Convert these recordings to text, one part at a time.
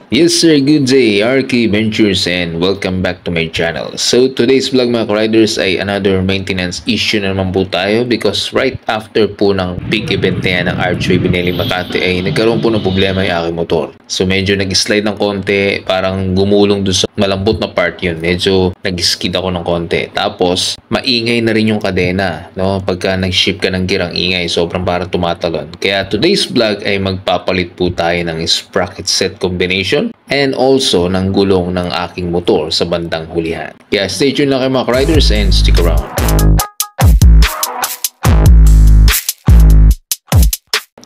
Yes sir, good day, RK Ventures and welcome back to my channel. So today's vlog mga riders ay another maintenance issue na naman po tayo because right after po ng big event na yan ng Archway Binelli Makati ay nagkaroon po ng problema yung aking motor. So medyo nag-slide ng konti, parang gumulong doon sa malambot na part yun. Medyo nag-skid ako ng konti. Tapos maingay na rin yung kadena, no? Pagka nag-ship ka ng gear ang ingay, sobrang parang tumatalon. Kaya today's vlog ay magpapalit po tayo ng sprocket set combination and also ng gulong ng aking motor sa bandang hulihan. Kaya stay tuned lang kayo mga riders and stick around.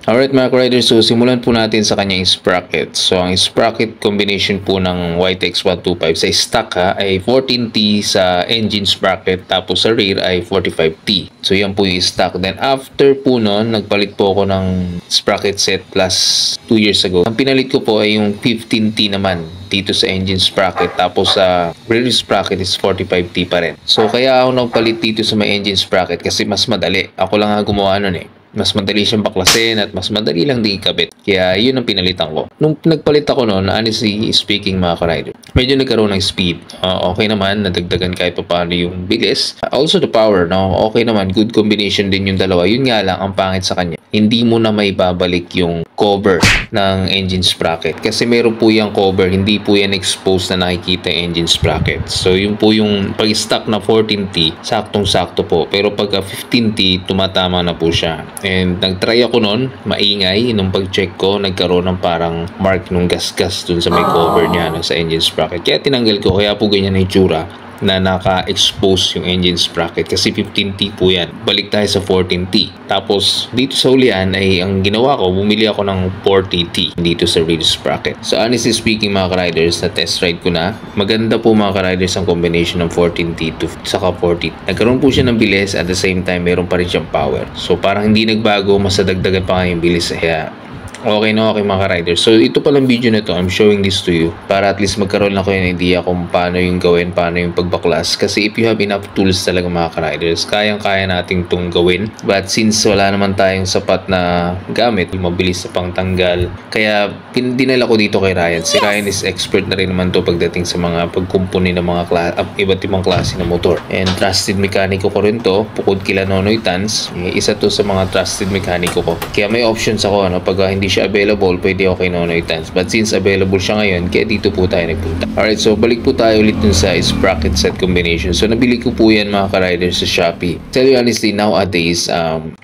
Alright mga riders, so simulan po natin sa kanyang sprocket. So ang sprocket combination po ng YTX 125 sa stock ay 14T sa engine sprocket, tapos sa rear ay 45T. So yan po yung stock. Then after po nun, nagpalit po ako ng sprocket set plus 2 years ago. Ang pinalit ko po ay yung 15T naman dito sa engine sprocket, tapos sa rear sprocket is 45T pa rin. So kaya ako nagpalit dito sa may engine sprocket kasi mas madali. Ako lang gumawa nun eh. Mas madali siyang baklasin at mas madali lang din ikabit. Kaya yun ang pinalitan ko. Nung nagpalit ako noon, honestly speaking mga ka-rider, medyo nagkaroon ng speed. Okay naman, nadagdagan kahit pa paano yung bilis. Also the power, no? Okay naman, good combination din yung dalawa. Yun nga lang, ang pangit sa kanya, hindi mo na may babalik yung cover ng engine sprocket. Kasi meron po yung cover, hindi po yan exposed na nakikita yung engine sprocket. So yun po yung pag-stock na 14T, saktong-sakto po. Pero pagka 15T, tumatama na po siya. And nag-try ako noon, maingay. Nung pag-check ko, nagkaroon ng parang mark nung gas-gas dun sa may cover niya, no, sa engine sprocket. Kaya tinanggal ko, kaya po ganyan na itsura na naka-expose yung engine sprocket kasi 15T po yan. Balik tayo sa 14T. Tapos dito sa ulian ay ang ginawa ko, bumili ako ng 40T dito sa rear sprocket. So honestly speaking mga ka-riders, na test ride ko na, maganda po mga ka-riders ang combination ng 14T to saka 40T. Nagkaroon po siya ng bilis, at the same time meron pa rin siyang power. So parang hindi nagbago, mas nadagdagan pa nga yung bilis. Kaya okay na okay mga riders. So ito palang video na to, I'm showing this to you para at least magkaroon lang kayo ng idea kung paano yung gawin, paano yung pagbaklas. Kasi if you have enough tools talaga mga riders, kayang-kaya natin itong gawin. But since wala naman tayong sapat na gamit, mabilis na pangtanggal, kaya dinala ko dito kay Ryan. Si Ryan is expert na rin naman to pagdating sa mga pagkumpuni ng mga iba't ibang klase ng motor. And trusted mekaniko ko rin to, bukod kila Nonoy Tans, isa to sa mga trusted mekaniko ko. Kaya may options ako, pag hindi siya available, pwede ako kay Nonoy Tans. But since available siya ngayon, kaya dito po tayo nagpunta. Alright, so balik po tayo ulit dun sa sprocket set combination. So nabili ko po yan mga ka-riders sa Shopee. Tell you honestly, nowadays,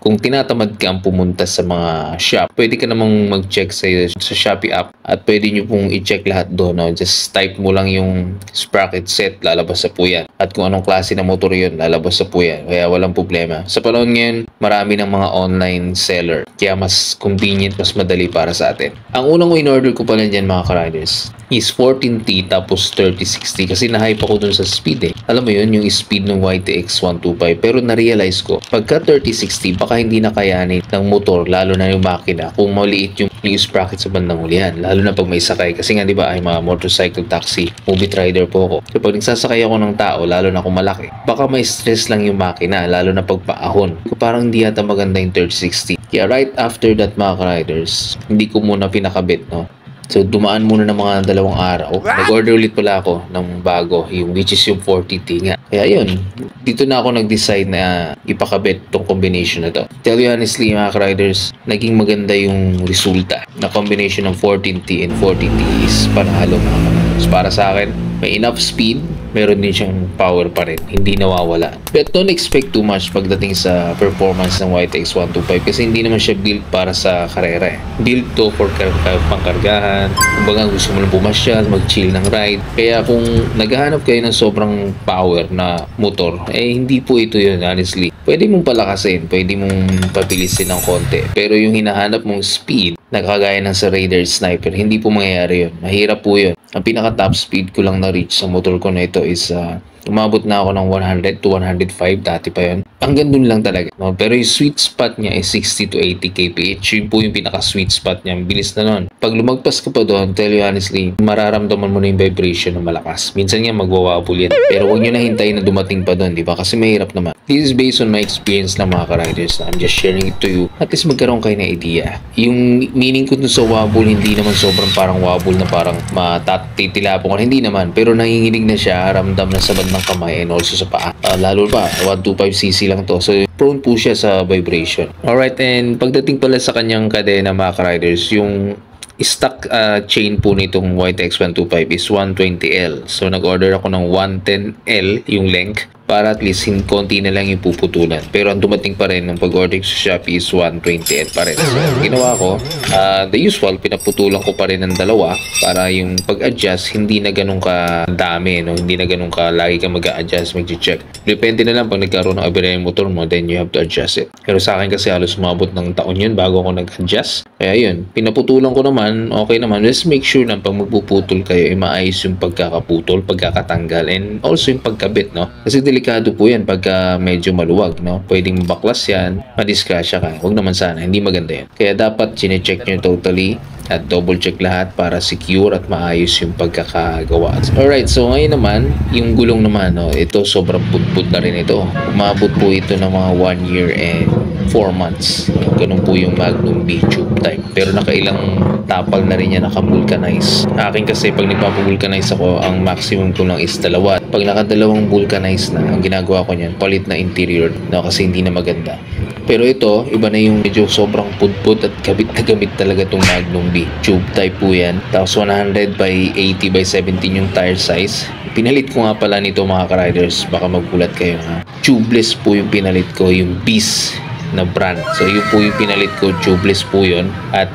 kung tinatamad ka ang pumunta sa mga shop, pwede ka namang mag-check sa Shopee app at pwede nyo pong i-check lahat doon. No? Just type mo lang yung sprocket set, lalabas sa po yan. At kung anong klase ng motor yun, lalabas sa po yan. Kaya walang problema. Sa panahon ngayon, marami ng mga online seller. Kaya mas convenient, mas madali para sa atin. Ang unang in-order ko pala dyan mga ka-riders is 14T tapos 3060 kasi na-hype ako dun sa speed eh. Alam mo yun, yung speed ng YTX 125. Pero na-realize ko, pagka 3060 baka hindi na kayanin ng motor, lalo na yung makina, kung maliit yung sprocket sa bandang hulihan. Lalo na pag may sakay. Kasi nga diba ay mga motorcycle taxi, movie rider po ako. So pag nagsasakay ako ng tao, lalo na kung malaki, baka may stress lang yung makina, lalo na pag paahon. Parang hindi yata maganda yung 3060. Kaya right after that mga riders, hindi ko muna pinakabit, no? So dumaan muna ng mga 2 araw. Nag-order ulit pala ako ng bago, yung which is yung 40T nga. Kaya yun, dito na ako nag-decide na ipakabit tong combination na to. Tell you honestly mga riders, naging maganda yung resulta na combination ng 14T and 40T is panalo mga riders. Para sa akin, may enough speed, meron din siyang power pa rin, hindi nawawala. But don't expect too much pagdating sa performance ng YTX 125 kasi hindi naman siya built para sa karera eh. Built to for pangkargahan, kumbaga gusto mo lang pumasyal, mag-chill ng ride. Kaya kung naghahanap kayo ng sobrang power na motor, eh hindi po ito yun honestly. Pwede mong palakasin, pwede mong pabilisin ng konti. Pero yung hinahanap mong speed, nakagaya ng sa Raider Sniper, hindi po mangyayari yun. Mahirap po yun. Ang pinaka top speed ko lang na reach sa motor ko na ito is umabot na ako ng 100 to 105, dati pa yun. hanggang dun lang talaga, no? Pero yung sweet spot niya is 60 to 80 kph. Yun po yung pinaka sweet spot niya. Bilis na nun. Pag lumagpas ka pa doon, tell you honestly, mararamdaman mo na yung vibration na malakas. Minsan nga magwawabol yan. Pero huwag nyo na hintayin na dumating pa doon, di ba? Kasi mahirap naman. This is based on my experience lang mga ka-riders. I'm just sharing it to you. At least magkaroon kayo ng idea. Yung meaning ko dun sa wobble, hindi naman sobrang parang wobble na parang matitilapo ka. Hindi naman. Pero nanginginig na siya, ramdam na sa bandang kamay and also sa paa. Lalo pa, 125cc lang to. So, prone po siya sa vibration. Alright, and pagdating pala sa kanyang kadena mga ka-riders, yung stock chain po nitong YTX 125 is 120L. So, nag-order ako ng 110L yung length para at least konti na lang yung puputulan. Pero ang dumating pa rin nung pag-order ko sa Shopee is 120L pa rin. So, ginawa ko, the usual, pinaputulan ko pa rin ng dalawa para yung pag-adjust, hindi na ganun ka dami, no? Hindi na ganun ka lagi ka mag-a-adjust, mag-check. Depende na lang pag nagkaroon ng aberya yung motor mo, then you have to adjust it. Pero sa akin kasi halos umabot ng taon yun bago ako nag-adjust. Kaya yun, pinaputulan ko naman, okay naman. Just make sure na pag magpuputol kayo, maayos yung pagkakaputol, pagkakatanggal, and also yung pagkabit, no? Kasi delikado po yan pagka medyo maluwag, no? Pwedeng mabaklas yan, madisgrasya ka. Huwag naman sana, hindi maganda yan. Kaya dapat chinecheck nyo totally at double check lahat para secure at maayos yung pagkakagawa. Alright, so ngayon naman, yung gulong naman, no? Ito sobrang putput na rin ito. Umabot po ito ng mga 1 year and 4 months. Ganun po yung Magnum B tube type. Pero nakailang tapal na rin yan, naka-vulcanize. Akin kasi pag nagpapavulcanize ako, ang maximum ko lang is 2. Pag nakadalawang vulcanize na, ang ginagawa ko niyan, palit na interior, no? Kasi hindi na maganda. Pero ito, iba na yung medyo sobrang pudpud at gamit na gamit talaga itong Magnum B. Tube type po yan. Tapos 100 by 80 by 17 yung tire size. Pinalit ko nga pala nito mga ka-riders. Baka magulat kayo ha. Tubeless po yung pinalit ko, yung Beast na brand. So yun po yung pinalit ko, tubeless po yun. At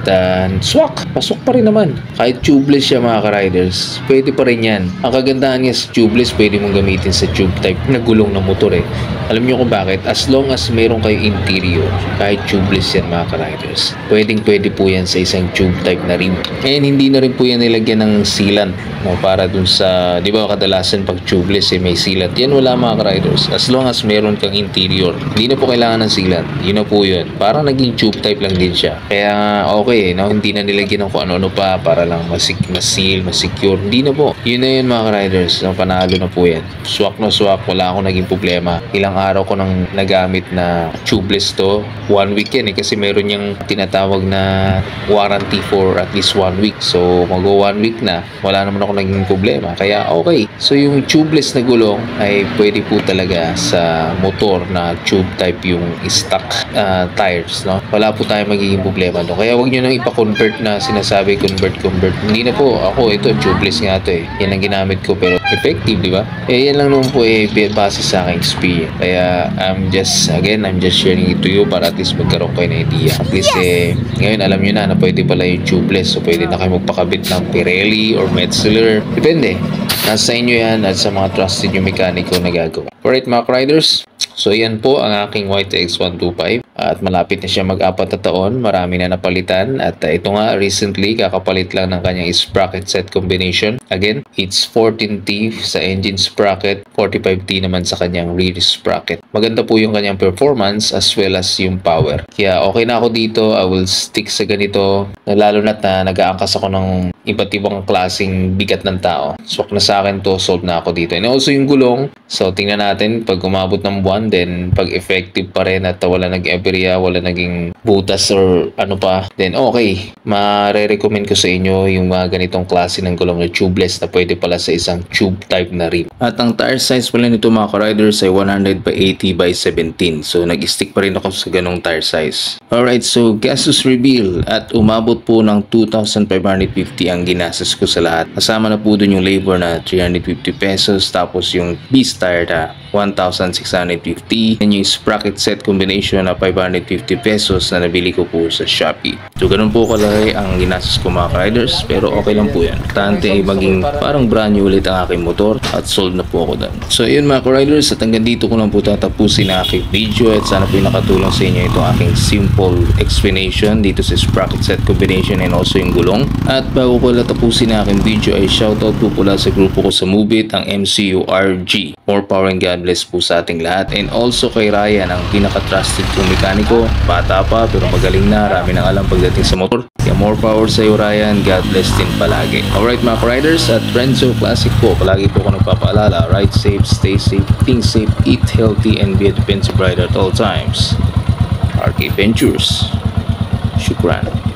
swak, pasok pa rin naman. Kahit tubeless siya mga ka-riders, pwede pa rin yan. Ang kagandahan niya sa tubeless, pwede mong gamitin sa tube type na gulong na motor eh. Alam niyo kung bakit? As long as meron kayo interior, kahit tubeless yan mga ka-riders, pwede po yan sa isang tube type na rim. And hindi na rin po yan nilagyan ng sealant, no? Para dun sa, di ba kadalasan pag tubeless may sealant. Yan wala mga ka-riders. As long as meron kang interior, hindi na po kailangan ng sealant. Yun na po yun. Parang naging tube type lang din siya. Kaya okay, no? Hindi na nilagyan ng kung ano-ano pa para lang mas-seal, mas-secure. Hindi na po. Yun na yun mga riders. Panalo na po yan. Swak na swak. Wala akong naging problema. Ilang araw ko nang nagamit na tubeless to. 1 week yan kasi meron yung tinatawag na warranty for at least 1 week. So mag-1 week na. Wala naman ako naging problema. Kaya okay. So yung tubeless na gulong ay pwede po talaga sa motor na tube type yung stock tires, no? Wala po tayong magiging problema no? Kaya wag nyo nang ipa-convert na sinasabi convert. Hindi na po. Ako ito, tubeless nga to eh. Yan ang ginamit ko pero effective, di ba? Yan lang naman po base sa aking experience. Kaya I'm just sharing it to you para at least magkaroon kayo ng idea. At least ngayon alam nyo na pwede pala yung tubeless. So pwede na kayo magpakabit ng Pirelli or Metzeler. Depende. Nasa inyo yan at sa mga trusted yung mekaniko na gagawa. Alright mga riders, so yan po ang aking YTX 125 at malapit na siya mag-4 na taon. Marami na napalitan at ito nga recently kakapalit lang ng kanyang sprocket set combination. Again, it's 14T sa engine sprocket, 45T naman sa kanyang rear sprocket. Maganda po yung kanyang performance as well as yung power. Kaya okay na ako dito. I will stick sa ganito, lalo na't na nag-aangkas ako ng iba't ibang klaseng bigat ng tao. Swak na sa akin to, sold na ako dito. And also yung gulong, so tingnan natin pag umabot ng buwan, then pag effective pa rin at wala nag-aberya, wala naging butas or ano pa, then okay, mare-recommend ko sa inyo yung mga ganitong klase ng gulong na tubeless na pwede pala sa isang tube type na rim. At ang tire size pala nito mga ka-riders ay 100 by 80 by 17. So nag-stick pa rin ako sa ganong tire size. Alright, so gastos reveal at umabot po ng 2,550 ang ginastos ko sa lahat. Kasama na po dun yung labor na 350 pesos, tapos yung beast tire na 1,650, and yung sprocket set combination na 550 pesos na nabili ko po sa Shopee. So ganun po kalaki ang ginastos ko mga riders, pero okay lang po yan. Tante ay maging parang brand new ulit ang aking motor at sold nag-solve na po ako doon. So yun mga ka-riders, at hanggang dito ko lang po tatapusin ang aking video at sana po nakatulong sa inyo itong aking simple explanation dito sa sprocket set combination and also yung gulong. At bago ko lang tapusin ang aking video ay shoutout po pula sa grupo ko sa Mubit, ang MCURG. More power and God bless po sa ating lahat, and also kay Ryan, ang pinaka-trusted kong mekaniko. Bata pa pero magaling na, rami nang alam pagdating sa motor. Kaya more power sa iyo Ryan, God bless din palagi. Alright mga riders, at Renzo Classic po, palagi po ako nagpapaalala, ride safe, stay safe, think safe, eat healthy, and be a defensive rider at all times. RK Ventures. Shukran.